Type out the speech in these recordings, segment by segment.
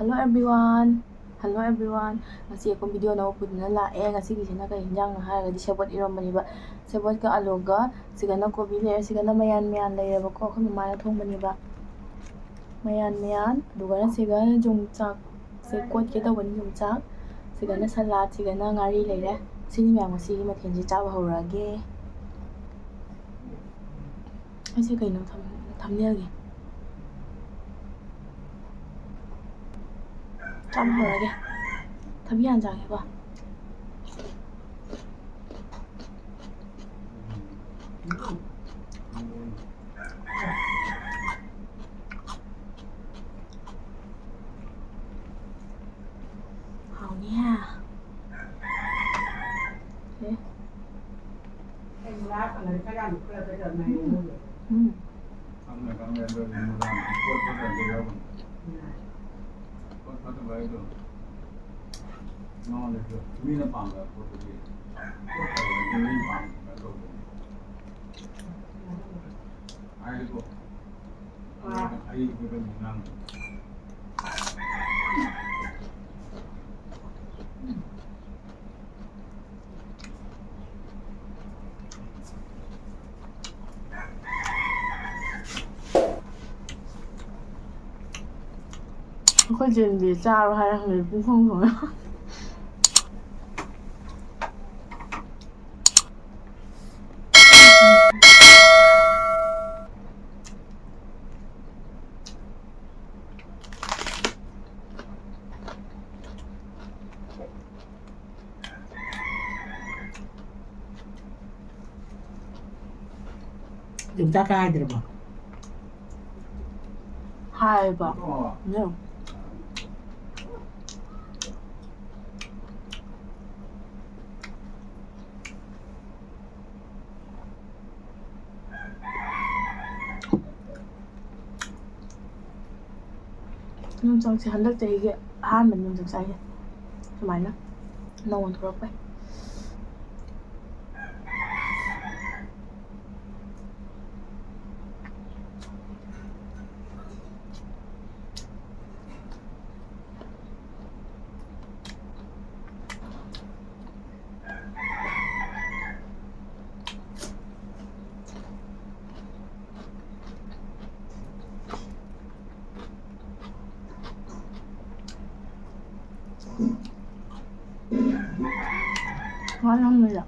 Hello everyone. Hello everyone. Ngasi akong video na upod na lae ngasigina kay hinjang na haragadi sebot iromaniba. Sebot ka aloga sigana kobi layer sigana mayan layer ko akong mamana thongmaniba. Mayan aduga na sigana jungchak se kot ke ta wani jungchak sigana salad sigana ngari layer sini myam ngasi mathenji chaba hawrage. Asi kaino thumbnail chaba hawrage. Thami yan jage ba. Hào nha. Thế. Em lát là cái ăn cái giờ này. Hôm nay con lên rồi mình làm cốt có thể đi đâu. Cốt có thể vậy được. Ngon được. Mình là bằng là cốt được. Cốt là mình bằng là đâu. Ai được. Ai được mình làm. Có chuyện gì sao hay là người cũng không rồi. Chúng ta cai được không? Hai ba. No. Nhưng trong chỉ hắn được thì cái han mình dùng được sai thế mày nó ngon trop vậy. Ngon không người ạ?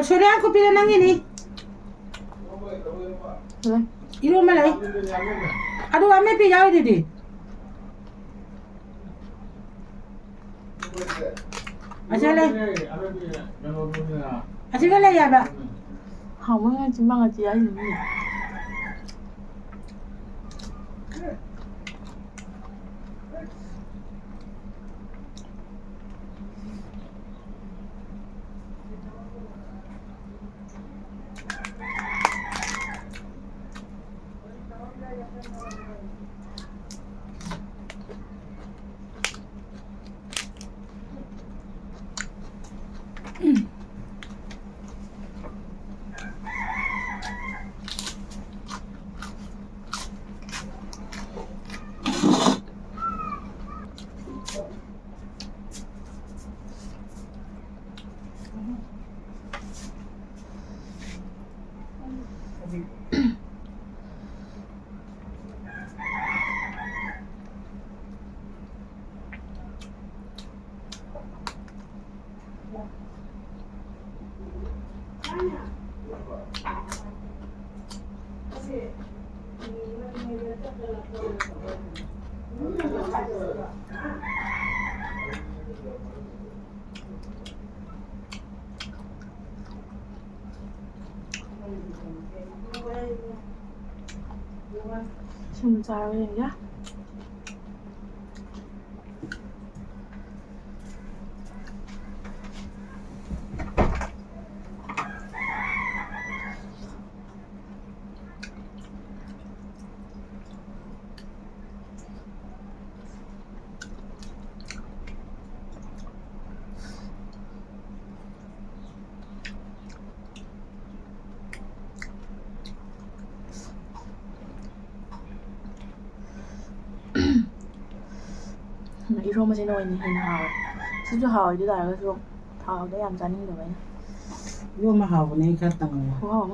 Soalnya aku pilih nang ini. Rồi. Iro malay. Aduh, ame pilih di. Asal ya, Pak. Không có chỉ mang là chị ấy gì. Xong sao vậy nhá. 이러면서 이는 하와 진짜 하와이도 알아서 하와도 얌전히 거 봐. ร่วมมาหาวันนี้แค่ตังค์ 하와.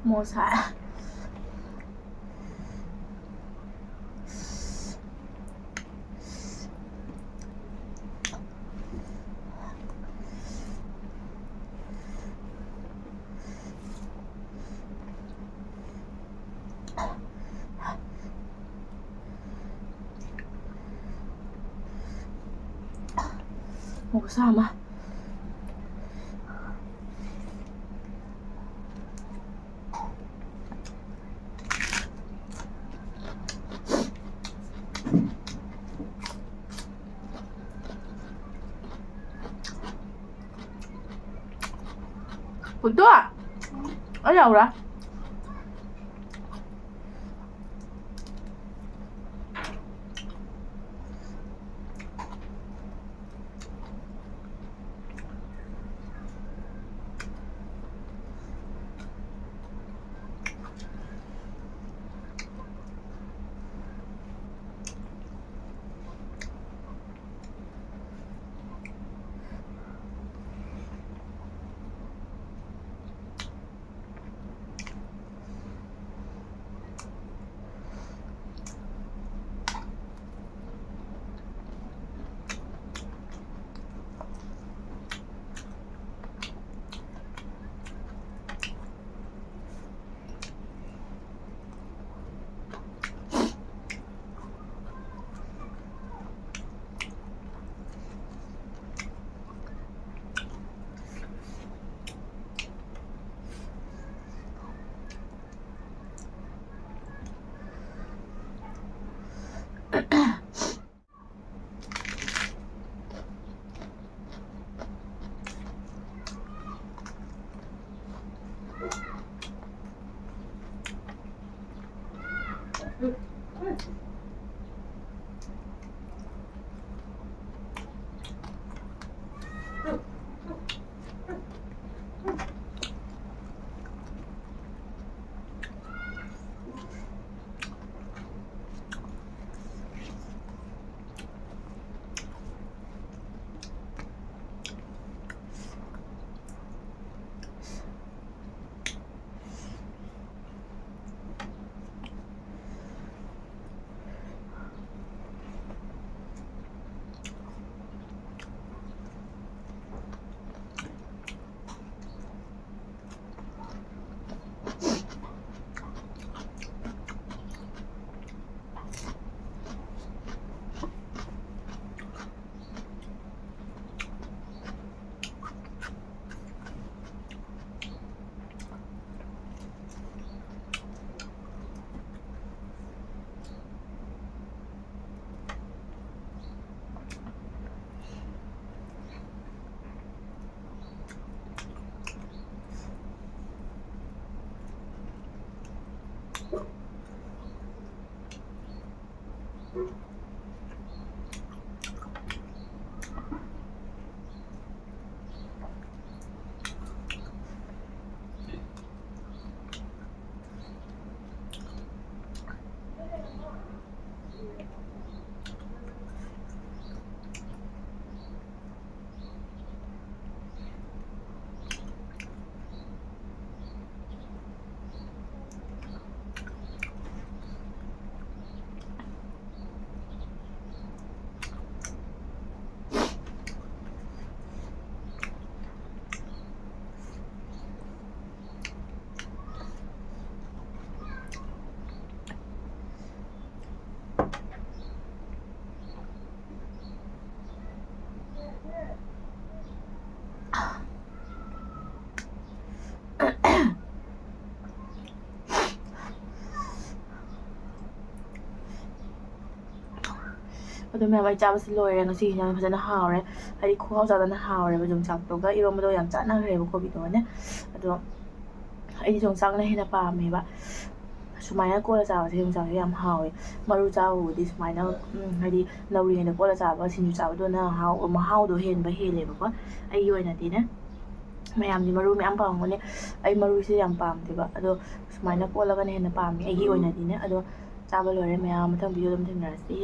모사 모사마 Betul tak? Ada orang? ꯑꯗꯨ ꯃꯌꯥꯝ ꯑꯩ ꯆꯥꯕꯁꯤ ꯂꯣꯏꯔꯦ ꯉꯁꯤꯒꯤ ꯌꯥꯝ ꯐꯖꯅ ꯍꯥꯎꯔꯦ ꯍꯥꯏꯗꯤ ꯈꯨꯍꯥꯎ ꯆꯥꯗꯅ ꯍꯥꯎꯔꯦꯕ ꯌꯣꯡꯆꯥꯛꯇꯨꯒ ꯏꯔꯣꯝꯕꯗꯣ ꯌꯥꯝ ꯆꯥꯟꯅꯈ꯭ꯔꯦꯕ ꯀꯣꯕꯤꯗꯣꯅꯦ ꯑꯗꯣ ꯑꯩꯗꯤ ꯌꯣꯡꯆꯥꯛꯅ ꯍꯦꯟꯅ ꯄꯥꯝꯃꯦꯕ ꯁꯨꯃꯥꯏꯅ ꯀꯣꯠꯂ ꯆꯥꯕꯁꯦ ꯌꯣꯡꯆꯥꯛꯁꯦ ꯌꯥꯝ ꯍꯥꯎꯋꯦ ꯃꯔꯨ ꯆꯥꯕꯕꯨꯗꯤ ꯁꯨꯃꯥꯏꯅ ꯍꯥꯏꯗꯤ ꯅꯧꯔꯤꯉꯩꯗ ꯀꯣꯠꯂ ꯆꯥꯕ ꯁꯤꯡꯖꯨ ꯆꯥꯕꯗꯨꯅ ꯃꯍꯥꯎꯗꯣ ꯍꯦꯜꯂꯦꯕꯀꯣ ꯑꯩꯒꯤ ꯑꯣꯏꯅꯗꯤꯅꯦ ꯃꯌꯥꯝꯗꯤ ꯃꯔꯨ ꯃꯌꯥꯝ ꯄꯥꯝꯒꯅꯤ ꯑꯩ ꯃꯔꯨꯁꯦ ꯌꯥꯝ ꯄꯥꯝꯗꯦꯕ ꯑꯗꯣ ꯁꯨꯃꯥꯏꯅ ꯀꯣꯠꯂꯒꯅ ꯍꯦꯟꯅ ꯄꯥꯝꯃꯦ ꯑꯩꯒꯤ ꯑꯣꯏꯅꯗꯤꯅꯦ ꯑꯗꯣ ꯆꯥꯕ ꯂꯣꯏꯔꯦ ꯃꯌꯥꯝ ꯃꯊꯪ ꯚꯤꯗꯤꯑꯣ ꯑꯗꯨꯝ ꯊꯦꯡꯅꯔꯁꯤ